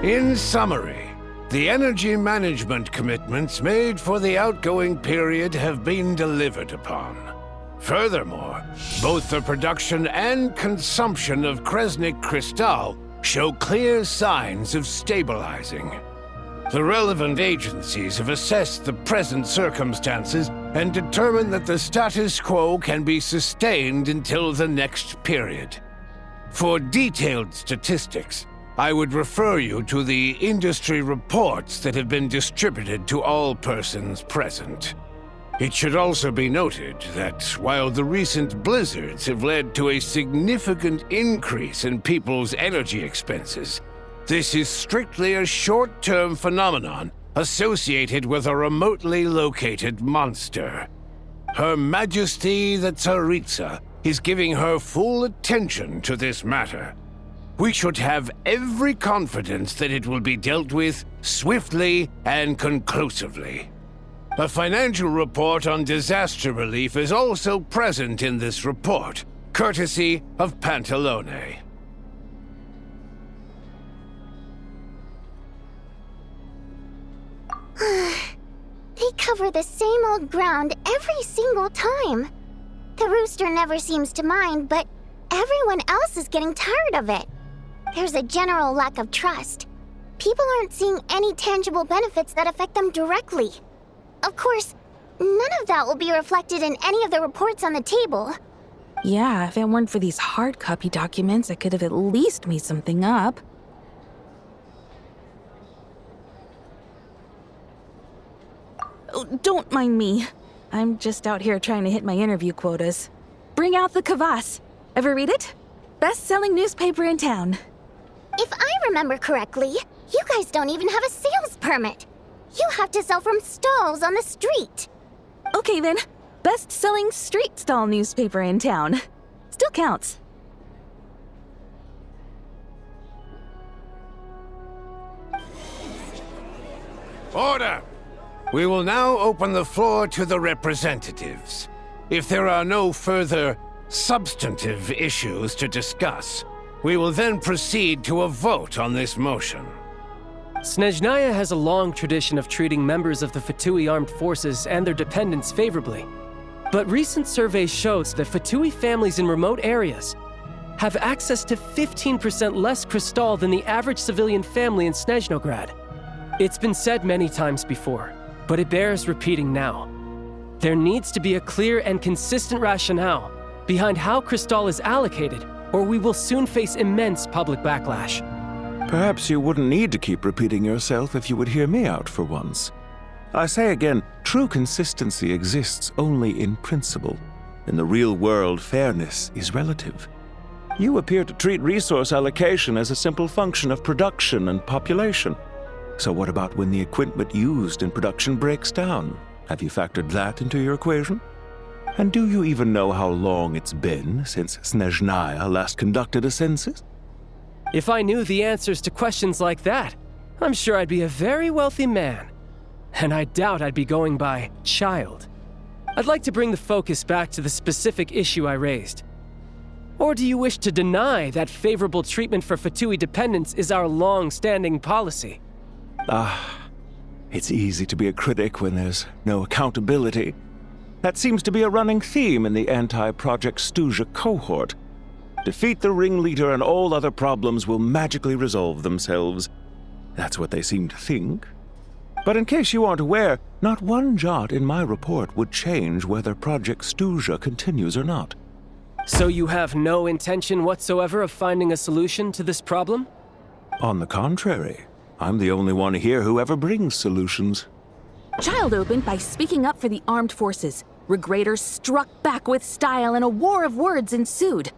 In summary, the energy management commitments made for the outgoing period have been delivered upon. Furthermore, both the production and consumption of Kresnik Crystal show clear signs of stabilizing. The relevant agencies have assessed the present circumstances and determined that the status quo can be sustained until the next period. For detailed statistics, I would refer you to the industry reports that have been distributed to all persons present. It should also be noted that while the recent blizzards have led to a significant increase in people's energy expenses, this is strictly a short-term phenomenon associated with a remotely located monster. Her Majesty the Tsaritsa is giving her full attention to this matter. We should have every confidence that it will be dealt with swiftly and conclusively. A financial report on disaster relief is also present in this report, courtesy of Pantalone. They cover the same old ground every single time. The rooster never seems to mind, but everyone else is getting tired of it. There's a general lack of trust. People aren't seeing any tangible benefits that affect them directly. Of course, none of that will be reflected in any of the reports on the table. Yeah, if it weren't for these hard copy documents, I could have at least made something up. Oh, don't mind me. I'm just out here trying to hit my interview quotas. Bring out the kvass. Ever read it? Best-selling newspaper in town. If I remember correctly, you guys don't even have a sales permit. You have to sell from stalls on the street. Okay then, best-selling street stall newspaper in town. Still counts. Order! We will now open the floor to the representatives. If there are no further substantive issues to discuss, we will then proceed to a vote on this motion. Snezhnaya has a long tradition of treating members of the Fatui armed forces and their dependents favorably. But recent surveys shows that Fatui families in remote areas have access to 15% less crystal than the average civilian family in Snezhnograd. It's been said many times before, but it bears repeating now. There needs to be a clear and consistent rationale behind how crystal is allocated, or we will soon face immense public backlash. Perhaps you wouldn't need to keep repeating yourself if you would hear me out for once. I say again, true consistency exists only in principle. In the real world, fairness is relative. You appear to treat resource allocation as a simple function of production and population. So what about when the equipment used in production breaks down? Have you factored that into your equation? And do you even know how long it's been since Snezhnaya last conducted a census? If I knew the answers to questions like that, I'm sure I'd be a very wealthy man. And I doubt I'd be going by child. I'd like to bring the focus back to the specific issue I raised. Or do you wish to deny that favorable treatment for Fatui dependents is our long-standing policy? It's easy to be a critic when there's no accountability. That seems to be a running theme in the anti-Project Stuja cohort. Defeat the ringleader and all other problems will magically resolve themselves. That's what they seem to think. But in case you aren't aware, not one jot in my report would change whether Project Stuja continues or not. So you have no intention whatsoever of finding a solution to this problem? On the contrary, I'm the only one here who ever brings solutions. Child opened by speaking up for the armed forces. Regrator struck back with style and a war of words ensued.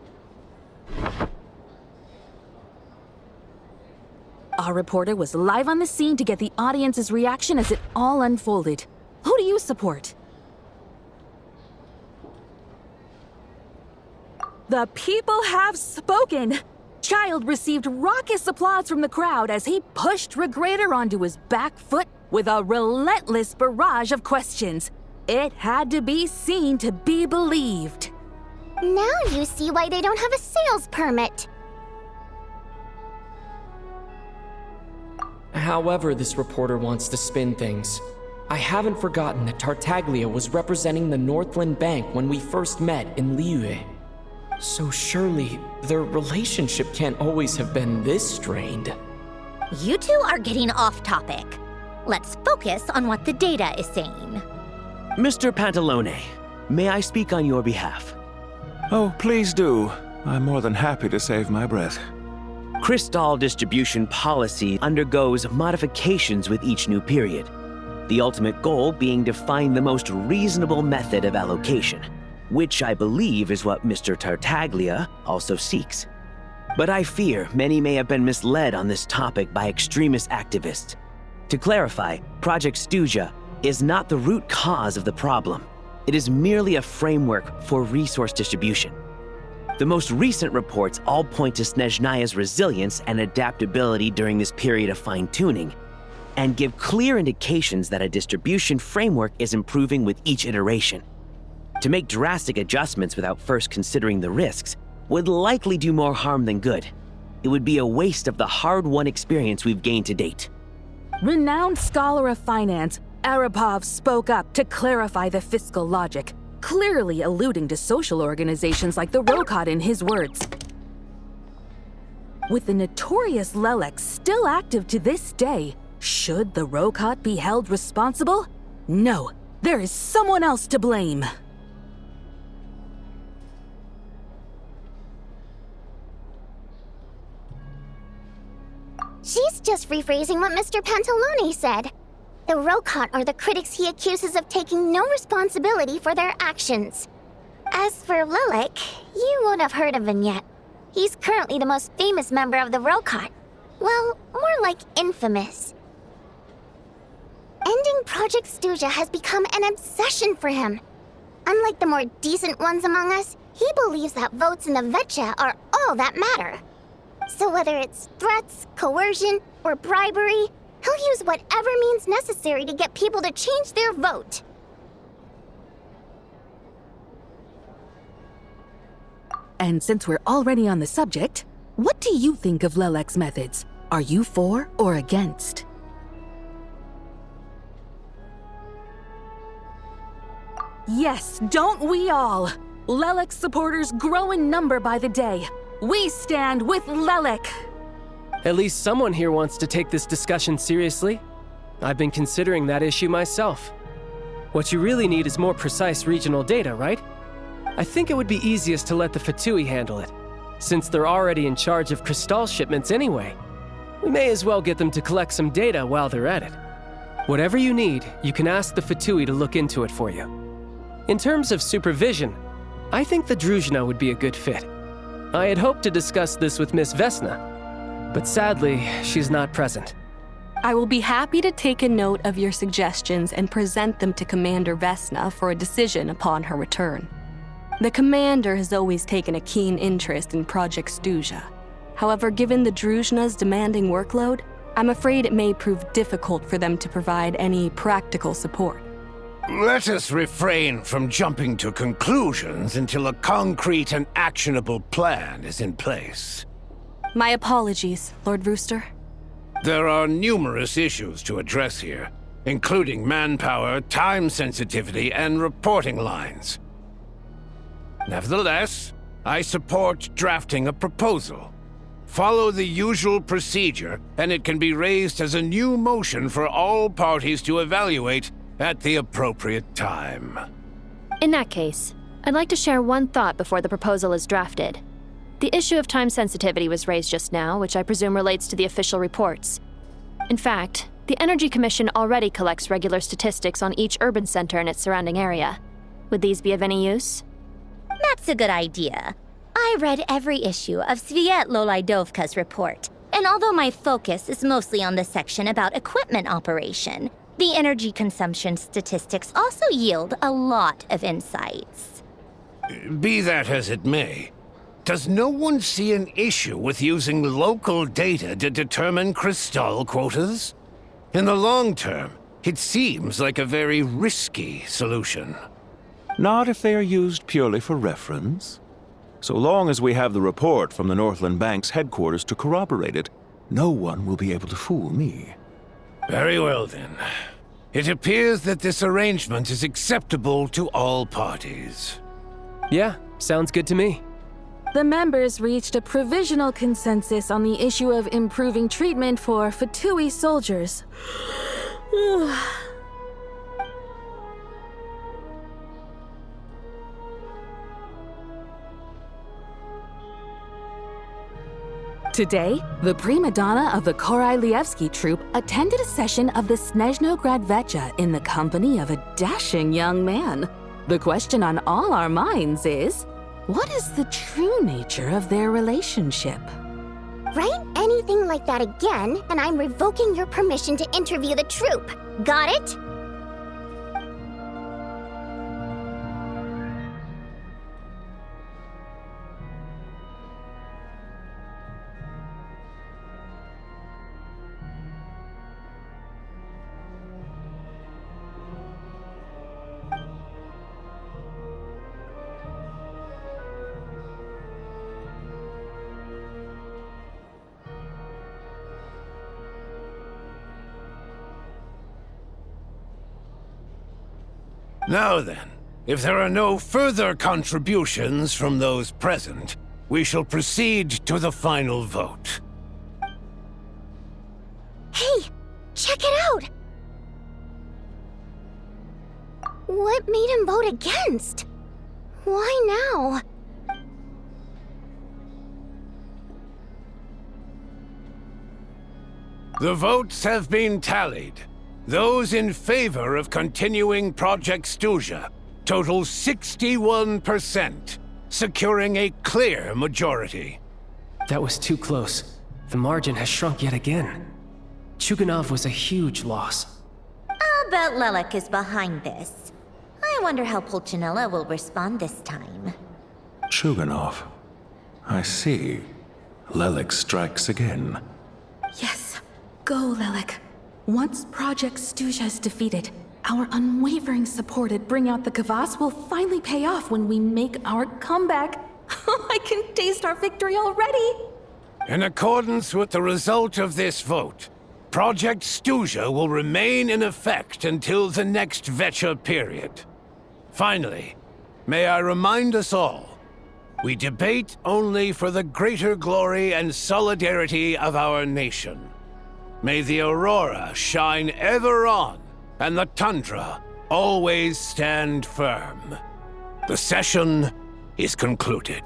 Our reporter was live on the scene to get the audience's reaction as it all unfolded. Who do you support? The people have spoken! Child received raucous applause from the crowd as he pushed Regrator onto his back foot with a relentless barrage of questions. It had to be seen to be believed. Now you see why they don't have a sales permit. However this reporter wants to spin things, I haven't forgotten that Tartaglia was representing the Northland Bank when we first met in Liyue. So surely, their relationship can't always have been this strained. You two are getting off topic. Let's focus on what the data is saying. Mr. Pantalone, may I speak on your behalf? Oh, please do. I'm more than happy to save my breath. Crystal distribution policy undergoes modifications with each new period. The ultimate goal being to find the most reasonable method of allocation, which I believe is what Mr. Tartaglia also seeks. But I fear many may have been misled on this topic by extremist activists. To clarify, Project Stuja is not the root cause of the problem. It is merely a framework for resource distribution. The most recent reports all point to Snezhnaya's resilience and adaptability during this period of fine-tuning, and give clear indications that a distribution framework is improving with each iteration. To make drastic adjustments without first considering the risks would likely do more harm than good. It would be a waste of the hard-won experience we've gained to date. Renowned scholar of finance, Arapov spoke up to clarify the fiscal logic, clearly alluding to social organizations like the Rokot in his words. With the notorious Lelek still active to this day, should the Rokot be held responsible? No, there is someone else to blame. She's just rephrasing what Mr. Pantalone said. The Rokot are the critics he accuses of taking no responsibility for their actions. As for Lelek, you won't have heard of him yet. He's currently the most famous member of the Rokot. Well, more like infamous. Ending Project Stuja has become an obsession for him. Unlike the more decent ones among us, he believes that votes in the Vetcha are all that matter. So whether it's threats, coercion, or bribery, he'll use whatever means necessary to get people to change their vote. And since we're already on the subject, what do you think of Lelek's methods? Are you for or against? Yes, don't we all? Lelek supporters grow in number by the day. We stand with Lelek! At least someone here wants to take this discussion seriously. I've been considering that issue myself. What you really need is more precise regional data, right? I think it would be easiest to let the Fatui handle it, since they're already in charge of Crystal shipments anyway. We may as well get them to collect some data while they're at it. Whatever you need, you can ask the Fatui to look into it for you. In terms of supervision, I think the Druzhna would be a good fit. I had hoped to discuss this with Miss Vesna, but sadly, she's not present. I will be happy to take a note of your suggestions and present them to Commander Vesna for a decision upon her return. The Commander has always taken a keen interest in Project Stuja. However, given the Druzhna's demanding workload, I'm afraid it may prove difficult for them to provide any practical support. Let us refrain from jumping to conclusions until a concrete and actionable plan is in place. My apologies, Lord Rooster. There are numerous issues to address here, including manpower, time sensitivity, and reporting lines. Nevertheless, I support drafting a proposal. Follow the usual procedure, and it can be raised as a new motion for all parties to evaluate at the appropriate time. In that case, I'd like to share one thought before the proposal is drafted. The issue of time sensitivity was raised just now, which I presume relates to the official reports. In fact, the Energy Commission already collects regular statistics on each urban center and its surrounding area. Would these be of any use? That's a good idea. I read every issue of Sviet Lolaidovka's report, and although my focus is mostly on the section about equipment operation, the energy consumption statistics also yield a lot of insights. Be that as it may, does no one see an issue with using local data to determine Crystal quotas? In the long term, it seems like a very risky solution. Not if they are used purely for reference. So long as we have the report from the Northland Bank's headquarters to corroborate it, no one will be able to fool me. Very well, then. It appears that this arrangement is acceptable to all parties. Yeah, sounds good to me. The members reached a provisional consensus on the issue of improving treatment for Fatui soldiers. Today, the prima donna of the Korailievsky troupe attended a session of the Snezhnograd Vecha in the company of a dashing young man. The question on all our minds is, what is the true nature of their relationship? Write anything like that again, and I'm revoking your permission to interview the troupe. Got it? Now then, if there are no further contributions from those present, we shall proceed to the final vote. Hey, check it out! What made him vote against? Why now? The votes have been tallied. Those in favor of continuing Project Stuja total 61%, securing a clear majority. That was too close. The margin has shrunk yet again. Chuganov was a huge loss. I'll bet Lelek is behind this. I wonder how Pulcinella will respond this time. Chuganov. I see. Lelek strikes again. Yes, go, Lelek. Once Project Stuja is defeated, our unwavering support at Bring Out the Kvass will finally pay off when we make our comeback. I can taste our victory already! In accordance with the result of this vote, Project Stuja will remain in effect until the next Vecha period. Finally, may I remind us all, we debate only for the greater glory and solidarity of our nation. May the aurora shine ever on, and the tundra always stand firm. The session is concluded.